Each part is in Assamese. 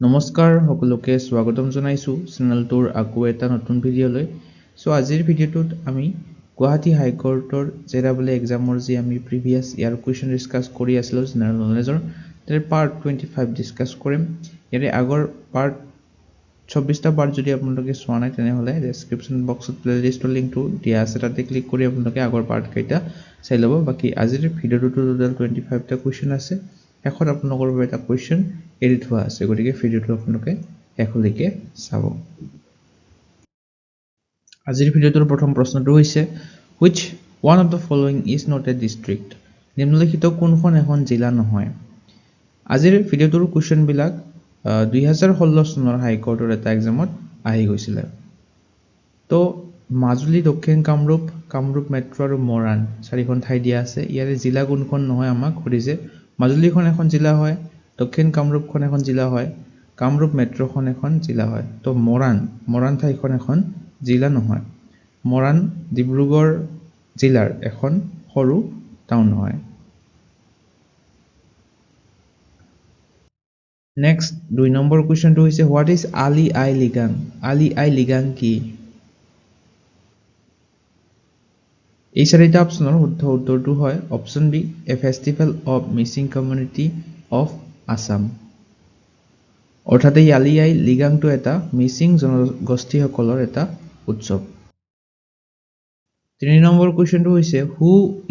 নমস্কাৰ সকলোকে স্বাগতম জনাইছো চেনেলটোৰ আকৌ এটা নতুন ভিডিঅ'লৈ। আজিৰ ভিডিঅ'টোত আমি গুৱাহাটী হাইকোৰ্টৰ জেৰাবলে এক্সামৰ যি আমি প্ৰিভিয়াছ ইয়াৰ কুৱেশ্যন ডিছকাছ কৰি আছিলোঁ জেনেৰেল নলেজৰ তাৰ পাৰ্ট 25 ডিছকাছ কৰিম। ইয়াৰে আগৰ পাৰ্ট 26টা পাৰ্ট যদি আপোনালোকে চোৱা নাই তেনেহ'লে ডেছক্ৰিপশ্যন বক্সত প্লেলিষ্টৰ লিংকটো দিয়া আছে, তাতে ক্লিক কৰি আপোনালোকে আগৰ পাৰ্ট কেইটা চাই ল'ব। বাকী আজিৰ ভিডিঅ'টোত টোটেল 25টা কুৱেশ্যন আছে, শেষত আপোনালোকৰ বাবে এটা কুৱেশ্যন এৰি থোৱা আছে, গতিকে ভিডিঅ'টো আপোনালোকে শেষলৈকে চাব। আজিৰ ভিডিঅ'টোৰ প্ৰথম প্ৰশ্নটো হৈছে which one of the following is not a district? নিম্নলিখিত কোনখন এখন জিলা নহয়? আজিৰ ভিডিঅ'টোৰ কুৱেশ্যনবিলাক 2016 চনৰ হাইকোৰ্টৰ এটা এক্সামত আহি গৈছিলে। তো মাজুলী, দক্ষিণ কামৰূপ, কামৰূপ মেট্ৰ' আৰু মৰাণ চাৰিখন ঠাই দিয়া আছে। ইয়াৰে জিলা কোনখন নহয় আমাক সুধিছে। মাজুলীখন এখন জিলা হয়, দক্ষিণ কামৰূপখন এখন জিলা হয়, কামৰূপ মেট্ৰ'খন এখন জিলা হয়। তো মৰাণ ঠাইখন এখন জিলা নহয়। মৰাণ ডিব্ৰুগড় জিলাৰ এখন সৰু টাউন হয়। নেক্সট 2 নম্বৰ কুৱেশ্যনটো হৈছে হোৱাট ইজ আলি আই লিগাং? আলি আই লিগাং কি? এই চাৰিটা অপশ্যনৰ শুদ্ধ উত্তৰটো হয় option B, a festival of Mising community of Assam. অৰ্থাৎ এই আলি আই লিগাংটো এটা মিচিং জনগোষ্ঠীসকলৰ এটা উৎসৱ। 3 নম্বৰ কুৱেশ্যনটো হৈছে হু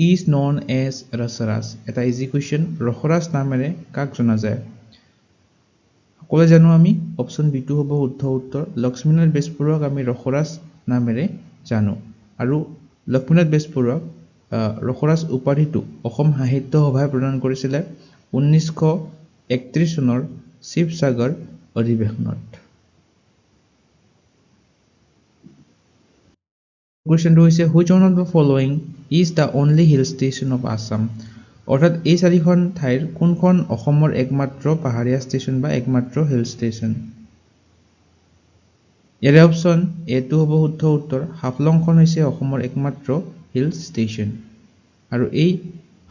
ইজ নন এজ ৰসৰাজ? এটা ইজি কুৱেশ্যন। ৰসৰাজ নামেৰে কাক জনা যায়? সকলোৱে জানো আমি অপশ্যন বিটো হ'ব শুদ্ধ উত্তৰ। লক্ষ্মীনাথ বেজবৰুৱাক আমি ৰসৰাজ নামেৰে জানো, আৰু লক্ষ্মীনাথ বেজবৰুৱাক ৰসৰাজ উপাধিটো অসম সাহিত্য সভাই প্ৰদান কৰিছিলে 1931 চনৰ শিৱসাগৰ অধিৱেশনত। কুৱেশ্যনটো হৈছে which one of the following is the only hill station of Assam? অৰ্থাৎ এই চাৰিখন ঠাইৰ কোনখন অসমৰ একমাত্ৰ পাহাৰীয়া ষ্টেচন বা একমাত্ৰ হিল ষ্টেচন? ইয়াৰে অপশ্যন এটো হ'ব শুদ্ধ উত্তৰ। হাফলংখন হৈছে অসমৰ একমাত্ৰ হিল ষ্টেচন, আৰু এই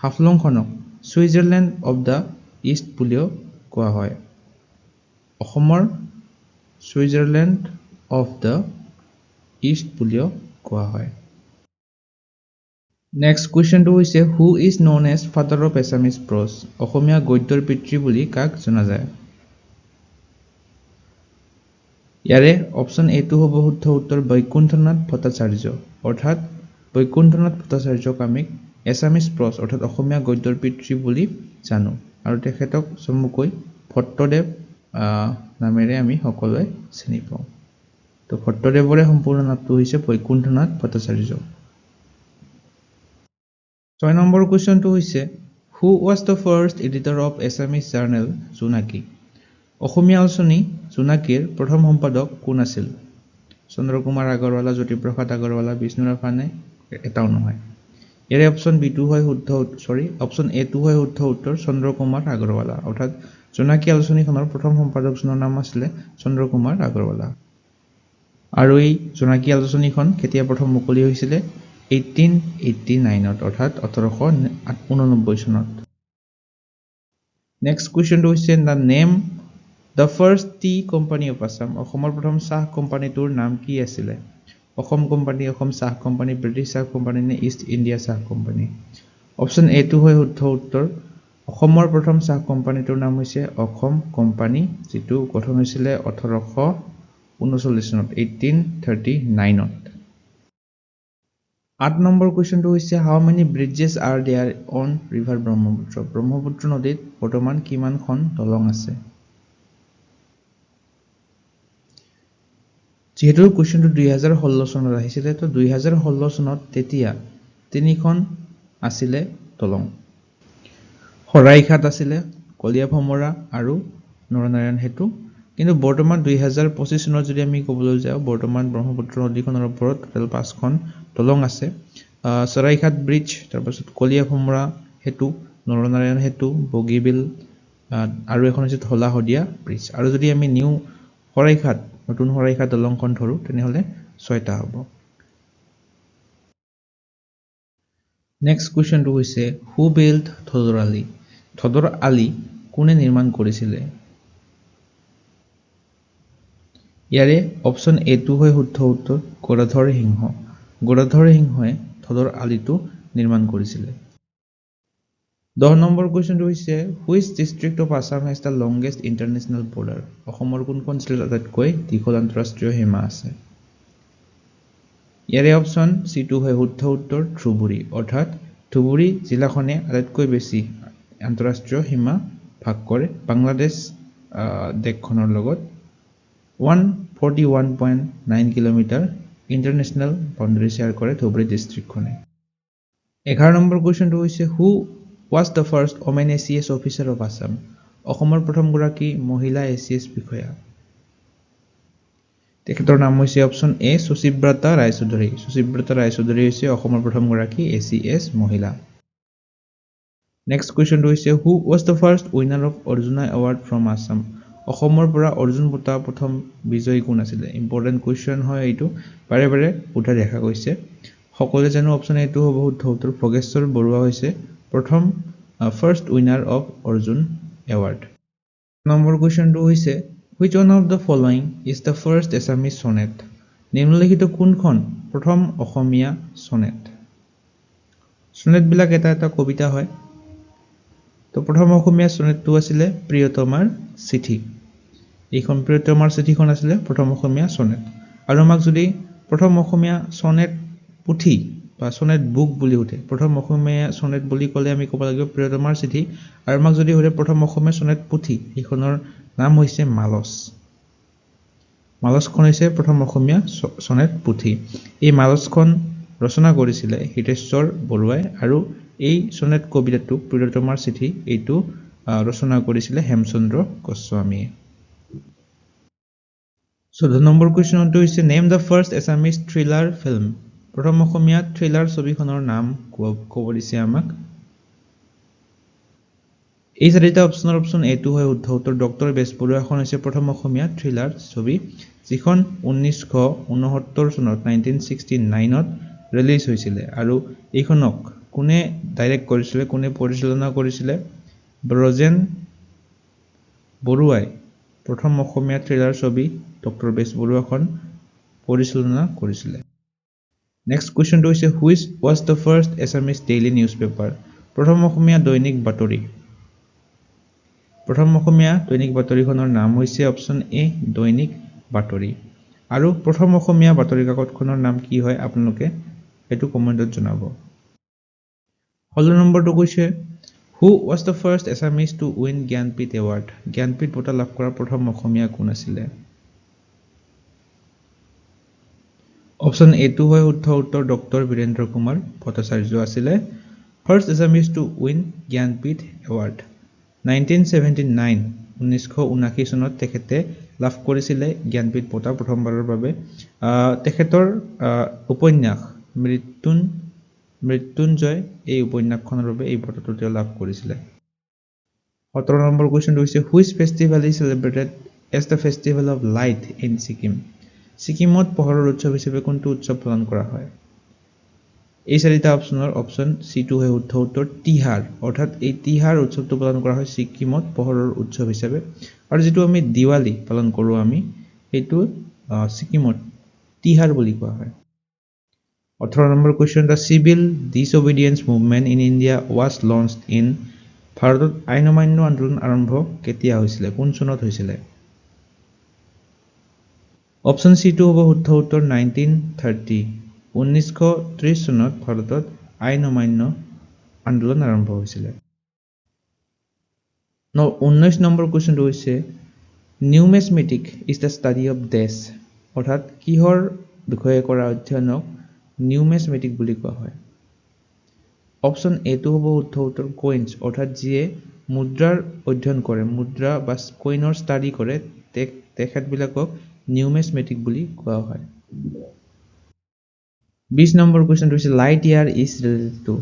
হাফলংখনক ছুইজাৰলেণ্ড অৱ দ্য ইষ্ট বুলিও কোৱা হয়। অসমৰ ছুইজাৰলেণ্ড অৱ দ্য ইষ্ট বুলিও কোৱা হয়। নেক্সট কুৱেশ্যনটো হৈছে who is known as father of Assamese prose? Asomiya গদ্যৰ পিতৃ বুলি কাক জনা যায়? ইয়াৰে অপশ্যন এটো হ'ব শুদ্ধ উত্তৰ বৈকুণ্ঠনাথ ভট্টাচাৰ্য। অৰ্থাৎ বৈকুণ্ঠনাথ ভট্টাচাৰ্যক আমি এছামিজ প্ৰজ অৰ্থাৎ অসমীয়া গদ্যৰ পিতৃ বুলি জানো, আৰু তেখেতক চমুকৈ ভট্টদেৱ নামেৰে আমি সকলোৱে চিনি পাওঁ। তো ভট্টদেৱৰে সম্পূৰ্ণ নামটো হৈছে বৈকুণ্ঠনাথ ভট্টাচাৰ্য। 6 নম্বৰ কুৱেশ্যনটো হৈছে who was the first editor of Assamese journal Jonaki? Asomiya আলোচনী জোনাকীৰ প্ৰথম সম্পাদক কোন আছিল? চন্দ্ৰকুমাৰ আগৰৱালা, জ্যোতিপ্ৰসাদ আগৰৱালা, বিষ্ণুৰাভানে এটাও নহয়। ইয়াৰে অপশ্যন বিটো হয় অপশ্যন এটো হয় শুদ্ধ উত্তৰ চন্দ্ৰকুমাৰ আগৰৱালা। অৰ্থাৎ জোনাকী আলোচনীখনৰ প্ৰথম সম্পাদকজনৰ নাম আছিলে চন্দ্ৰকুমাৰ আগৰৱালা। আৰু এই জোনাকী আলোচনীখন কেতিয়া প্ৰথম মুকলি হৈছিলে? 1889ত, অৰ্থাৎ 1889 চনত। নেক্সট কুৱেশ্যনটো হৈছে the name the first T company of Assam? অসমৰ প্ৰথম চাহ কোম্পানীটোৰ নাম কি আছিলে? অসম কোম্পানী, অসম চাহ কোম্পানী, ব্ৰিটিছ চাহ কোম্পানী নে ইষ্ট ইণ্ডিয়া চাহ কোম্পানী? অপশ্যন এটো হয় শুদ্ধ উত্তৰ। অসমৰ প্ৰথম চাহ কোম্পানীটোৰ নাম হৈছে অসম কোম্পানী, যিটো গঠন হৈছিলে 1839 চনত 1839ত। 8 নম্বৰ কুৱেশ্যনটো হৈছে how many bridges are there on river Brahmaputra? Brahmaputra নদীত বৰ্তমান কিমানখন দলং আছে? যিহেতু কুৱেশ্যনটো 2016 চনত আহিছিলে, তো 2016 চনত তেতিয়া 3খন আছিলে দলং। শৰাইঘাট আছিলে, কলীয়া ভমৰা আৰু নৰনাৰায়ণ সেতু। কিন্তু বৰ্তমান 2025 চনত যদি আমি ক'বলৈ যাওঁ, বৰ্তমান ব্ৰহ্মপুত্ৰ নদীখনৰ ওপৰত টোটেল 5খন দলং আছে। শৰাইঘাট ব্ৰিজ, তাৰপাছত কলীয়া ভমৰা সেতু, নৰনাৰায়ণ সেতু, বগীবিল, আৰু এখন হৈছে ধলা শদিয়া ব্ৰিজ। আৰু যদি আমি নিউ শৰাইঘাট, নতুন শৰাইঘাট দলংখন ধৰোঁ তেনেহ'লে 6টা হ'ব। নেক্সট কুৱেশ্যনটো হৈছে হু বিল্ড ধোদৰ আলি? ধোদৰ আলি কোনে নিৰ্মাণ কৰিছিলে? ইয়াৰে অপশ্যন এটো হয় শুদ্ধ উত্তৰ গদাধৰ সিংহ গদাধৰ সিংহই ধলৰ আলিটো নিৰ্মাণ কৰিছিলে 10 নম্বৰ কুৱেশ্যনটো হৈছে which district of Assam has the longest international border অসমৰ কোনখন জিলাত আটাইতকৈ দীঘল আন্তঃৰাষ্ট্ৰীয় সীমা আছে ইয়াৰে অপশ্যন চিটো হয় শুদ্ধ উত্তৰ ধুবুৰী অৰ্থাৎ ধুবুৰী জিলাখনে আটাইতকৈ বেছি আন্তঃৰাষ্ট্ৰীয় সীমা ভাগ কৰে বাংলাদেশ দেশখনৰ লগত 141.9 কিলোমিটাৰ ইণ্টাৰনেশ্যনেল বাউণ্ডাৰী শ্বেয়াৰ কৰে ধুবুৰী ডিষ্ট্ৰিক্টখনে 11 নম্বৰ কুৱেশ্যনটো হৈছে হু was the first women ACS officer of Assam অসমৰ প্ৰথম গৰাকী মহিলা ACS বিষয়া তেখেতৰ নাম হৈছে অপশ্যন এ সুচিব্ৰতা ৰায়চৌধুৰী হৈছে অসমৰ প্ৰথম গৰাকী ACS মহিলা নেক্সট কুৱেশ্যনটো হৈছে হু was the first winner of Arjuna award from Assam অসমৰ পৰা অৰ্জুন বঁটা প্ৰথম বিজয়ী কোন আছিল ইম্পৰ্টেন্ট কুৱেশ্যন হয় এইটো বাৰে বাৰে উঠা দেখা গৈছে সকলোৱে জানো অপশ্যন এটো হ'ব শুদ্ধ উত্তৰ ভোগেশ্বৰ বৰুৱা হৈছে প্ৰথম first winner of Arjun award number কুৱেশ্যনটো হৈছে which one of the following is the first Assamese sonnet নিম্নলিখিত কোনখন প্ৰথম অসমীয়া sonnet sonnet বিলাক এটা এটা কবিতা হয় তো প্ৰথম অসমীয়া sonnet আছিলে প্ৰিয়তমাৰ চিঠি এইখন প্ৰিয়তমাৰ চিঠিখন আছিলে প্ৰথম অসমীয়া sonnet আৰু আমাক যদি প্ৰথম অসমীয়া sonnet পুথি বা sonnet বুক বুলি উঠে প্ৰথম অসমীয়া sonnet বুলি ক'লে আমি ক'ব লাগিব প্ৰিয়তমাৰ চিঠি আৰু আমাক যদি উঠে প্ৰথম অসমীয়া sonnet পুথি এইখনৰ নাম হৈছে মালসখন হৈছে প্ৰথম অসমীয়া sonnet পুথি এই মালসখন ৰচনা কৰিছিলে হিতেশ্বৰ বৰুৱাই আৰু এই sonnet কবিতাটো প্ৰিয়তমাৰ চিঠি এইটো ৰচনা কৰিছিলে হেমচন্দ্ৰ গোস্বামীয়ে 14 নম্বৰ কুৱেশ্যনটো হৈছে name the first Assamese thriller film প্ৰথম অসমীয়া থ্ৰিলাৰ ছবিখনৰ নাম ক'ব দিছে আমাক এই চাৰিটা অপশ্যনৰ অপশ্যন এটো হয় শুদ্ধ উত্তৰ ডক্টৰ বেজবৰুৱাখন হৈছে প্ৰথম অসমীয়া থ্ৰিলাৰ ছবি যিখন 1969 চনত 1969ত ৰিলিজ হৈছিলে আৰু এইখনক কোনে ডাইৰেক্ট কৰিছিলে কোনে পৰিচালনা কৰিছিলে ব্ৰজেন বৰুৱাই প্ৰথম অসমীয়া থ্ৰিলাৰ ছবি ডক্টৰ বেজবৰুৱাখন পৰিচালনা কৰিছিলে নেক্সট কুৱেশ্যনটো হৈছে which was the first Assamese daily newspaper প্ৰথম অসমীয়া দৈনিক বাতৰি প্ৰথম অসমীয়া দৈনিক বাতৰিখনৰ নাম হৈছে অপশ্যন এ দৈনিক বাতৰি আৰু প্ৰথম অসমীয়া বাতৰি কাকতখনৰ নাম কি হয় আপোনালোকে এটো কমেন্টত জনাব 16 নম্বৰটো কৈছে হু was the first Assamese to win Jnanpith award Jnanpith বঁটা লাভ কৰা প্ৰথম অসমীয়া কোন আছিল অপশ্যন এটো হয় শুদ্ধ উত্তৰ ডক্টৰ বীৰেন্দ্ৰ কুমাৰ ভট্টাচাৰ্য আছিল first Assamese to win Jnanpith award 1979 চনত তেখেতে লাভ কৰিছিলে জ্ঞানপীঠ বঁটা প্ৰথমবাৰৰ বাবে তেখেতৰ উপন্যাস মৃত্যুঞ্জয় এই উপন্যাসখনৰ বাবে এই বঁটাটো তেওঁ লাভ কৰিছিলে 17 নম্বৰ কুৱেশ্যনটো হৈছে which festival is celebrated as the festival of light in Sikkim ছিকিমত পোহৰৰ উৎসৱ হিচাপে কোনটো উৎসৱ পালন কৰা হয় এই চাৰিটা অপশ্যনৰ অপশ্যন চিটো হয় শুদ্ধ উত্তৰ তিহাৰ অৰ্থাৎ এই তিহাৰ উৎসৱটো পালন কৰা হয় ছিকিমত পোহৰৰ উৎসৱ হিচাপে আৰু যেটো আমি দিৱালী পালন কৰো আমি এইটো ছিকিমত তিহাৰ বুলি কোৱা হয় 18 number question the civil disobedience movement in India was launched in ভাৰতত আইন অমান্য আন্দোলন আৰম্ভ কেতিয়া হৈছিল কোন চনত হৈছিল অপশ্যন চিটো হ'ব শুদ্ধ উত্তৰ 1930 চনত ভাৰতত আইন অমান্য আন্দোলন আৰম্ভ হৈছিল 19 নম্বৰ কুৱেশ্যনটো হৈছে নিউমেছমেটিক ইজ দ্য ষ্টাডি অফ ডেছ অৰ্থাৎ কিহৰ বিষয়ে কৰা অধ্যয়নক নিউমেছমেটিক বুলি কোৱা হয় অপশ্যন এটো হ'ব শুদ্ধ উত্তৰ কইনছ অৰ্থাৎ যিয়ে মুদ্ৰাৰ অধ্যয়ন কৰে মুদ্ৰা বা কইনৰ ষ্টাডি কৰে তেখেতবিলাকক নিউমেছমেটিক বুলি কোৱা হয় 20 নম্বৰ কুৱেশ্যনটো হৈছে light year is related to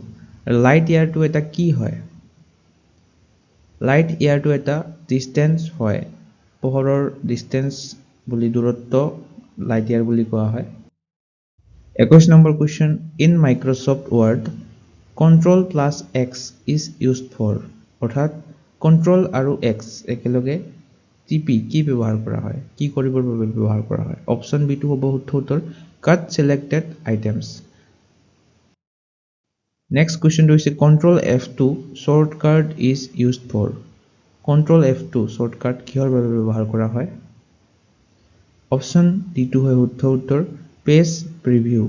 light ইয়াৰটো এটা কি হয় লাইট ইয়াৰটো এটা ডিসটেন্স হয় পোহৰৰ ডিসটেন্স বুলি দূৰত্ব লাইট ইয়াৰ বুলি কোৱা হয় 21 number question in Microsoft Word control plus x is used for অৰ্থাৎ কন্ট্ৰল আৰু x একেলগে টিপি কি ব্যৱহাৰ কৰা হয়, কি কৰিবৰ বাবে ব্যৱহাৰ কৰা হয়? অপশ্যন বিটো হ'ব শুদ্ধ উত্তৰ কাট ছিলেক্টেড আইটেমছ। নেক্সট কুৱেশ্যনটো হৈছে control F2 shortcut is used for. Control F2 shortcut কিহৰ বাবে ব্যৱহাৰ কৰা হয়? অপশ্যন ডিটো হয় শুদ্ধ উত্তৰ পেজ প্ৰিভিউ,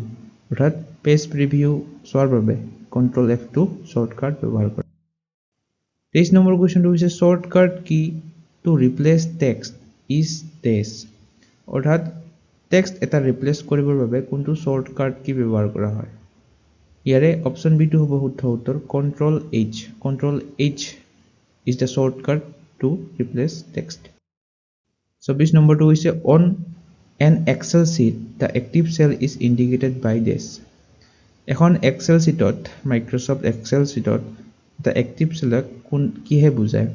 অৰ্থাৎ পেজ প্ৰিভিউ চোৱাৰ বাবে কণ্ট্ৰল F2 শ্বৰ্টকাট ব্যৱহাৰ কৰা। 23 নম্বৰ কুৱেশ্যনটো হৈছে শ্বৰ্টকাট কি টু ৰিপ্লেচ টেক্সট ইজ ডেছ, অৰ্থাৎ টেক্সট এটা ৰিপ্লেচ কৰিবৰ বাবে কোনটো শ্বৰ্টকাট কি ব্যৱহাৰ কৰা হয়? ইয়াৰে অপশ্যন বিটো হ'ব শুদ্ধ উত্তৰ control H। Control H is the shortcut to replace text. 24 নম্বৰটো হৈছে on an Excel sheet the active cell is indicated by dash. এখন এক্সেল শ্বীটত মাইক্ৰ'ছফ্ট এক্সেল শ্বীটত দ্য এক্টিভ চেলক কিহে বুজায়?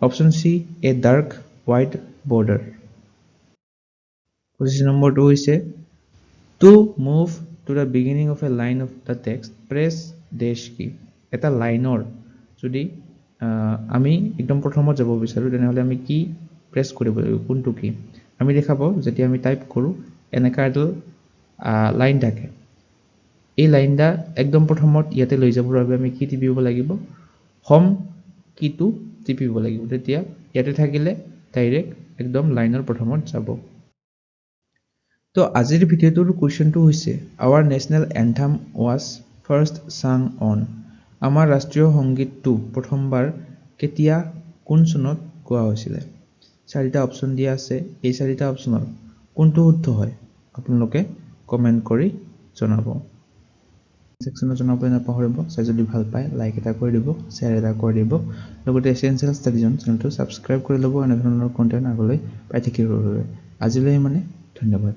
Option C a dark white border. 25 নম্বৰটো হৈছে to move to the beginning of a line of the text press dash key. এটা লাইনৰ যদি আমি একদম প্ৰথমত যাব বিচাৰোঁ তেনেহ'লে আমি কি প্ৰেছ কৰিব লাগিব, কোনটো কি? আমি দেখা পাওঁ যেতিয়া আমি টাইপ কৰোঁ এনেকুৱা এডাল লাইন থাকে, এই লাইনটা একদম প্ৰথমত ইয়াতে লৈ যাবৰ বাবে আমি কি টিপিব লাগিব? হোম কিটো টিপিব লাগিব, তেতিয়া ইয়াতে থাকিলে ডাইৰেক্ট একদম লাইনৰ প্ৰথমত যাব। তো আজিৰ ভিডিঅ'টোৰ কুৱেশ্যনটো হৈছে our national anthem was first sung on. আমাৰ ৰাষ্ট্ৰীয় সংগীতটো প্ৰথমবাৰ কেতিয়া কোন চনত গোৱা হৈছিলে? 4টা অপশ্যন দিয়া আছে, এই 4টা অপশ্যনৰ কোনটো শুদ্ধ হয় আপোনালোকে কমেণ্ট কৰি জনাব। ছেকশ্যনত জনাবলৈ নাপাহৰিব। চাই যদি ভাল পায় লাইক এটা কৰি দিব, শ্বেয়াৰ এটা কৰি দিব, লগতে এছেনচিয়েল ষ্টাডি জ'ন চেনেলটো ছাবস্ক্ৰাইব কৰি ল'ব এনেধৰণৰ কণ্টেণ্ট আগলৈ পাই থাকিবৰ বাবে। আজিলৈ ধন্যবাদ।